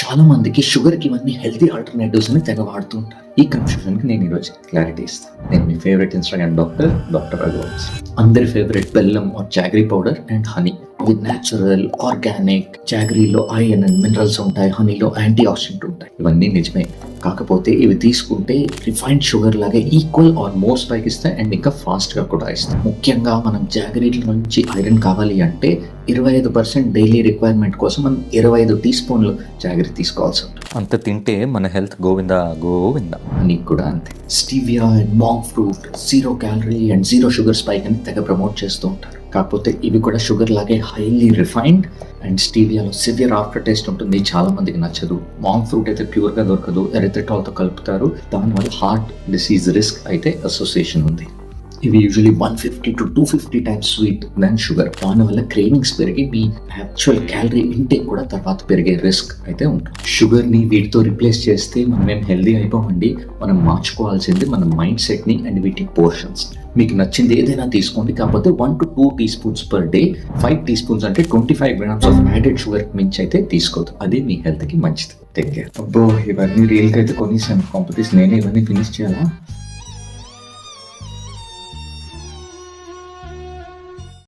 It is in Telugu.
చాలా మందికి షుగర్‌కి ఇవన్నీ హెల్తీ ఆల్టర్‌నేటివ్స్ అని తెగ వాడుతూ ఉంటారు. ఈ కన్‌ఫ్యూజన్‌కి నేను ఈరోజు క్లారిటీ ఇస్తాను. నేను మీ ఫేవరెట్ ఇన్‌స్టాగ్రామ్ డాక్టర్ రఘువంశీ. అందరి ఫేవరెట్ బెల్లం or jaggery powder and honey. ఇది న్యాచురల్, ఆర్గానిక్. జాగరీలో ఐరన్ అండ్ మినరల్స్ ఉంటాయి. హనీలో యాంటీ ఆక్సిడెంట్ ఉంటాయి. ఇవన్నీ నిజమే. కాకపోతే ఇవి తీసుకుంటే రిఫైన్డ్ షుగర్ లాగే ఈక్వల్ ఆర్ మోర్ స్పైక్ ఇస్తాయి అండ్ ఇంకా ఫాస్ట్‌గా కూడా ఇస్తాయి. ముఖ్యంగా మనం జాగరీల నుంచి ఐరన్ కావాలి అంటే 25% డైలీ రిక్వైర్మెంట్ కోసం మనం 25 టీ స్పూన్లు జాగరీ తీసుకోవాల్సి ఉంటుంది. అంత తింటే మన హెల్త్ గోవిందా గోవిందా. హనీ కూడా అంతే. Stevia and monk fruit 0 calorie and 0 sugar spike అని తెగ ప్రమోట్ చేస్తూ ఉంటారు. కాకపోతే ఇవి కూడా షుగర్ లాగే హైలీ రిఫైన్డ్ అండ్ స్టీవియాలో సివియర్ ఆఫ్టర్ టేస్ట్ ఉంటుంది. చాలా మందికి నచ్చదు. మాంక్ ఫ్రూట్ అయితే ప్యూర్గా దొరకదు, ఎరిథ్రిటాల్తో కలుపుతారు. దానివల్ల హార్ట్ డిసీజ్ రిస్క్ అయితే అసోసియేషన్ ఉంది. ఇవి usually 150 to 250 times sweet than sugar. దానివల్ల క్రేవింగ్స్ పెరిగి మీ యాక్చువల్ క్యాలరీ ఇంటేక్ కూడా తర్వాత పెరిగే రిస్క్ అయితే ఉంటుంది. షుగర్ని వీటితో రిప్లేస్ చేస్తే మనం ఏం హెల్దీ అయిపోమండి. మనం మార్చుకోవాల్సింది మన మైండ్ సెట్ని అండ్ వీటి పోర్షన్స్. మీకు నచ్చింది ఏదైనా తీసుకోండి, కాకపోతే 1 to 2 teaspoons per day. 5 teaspoons అంటే 25 grams ఆఫ్ యాడెడ్ షుగర్ మించి అయితే తీసుకోవద్దు. అది మీ హెల్త్కి మంచిది. Take care. అబ్బో, ఇవన్నీ రీల్కి అయితే కొనేసాను. కాంపిటీషన్ నేనే ఇవన్నీ ఫినిష్ చేయాలా?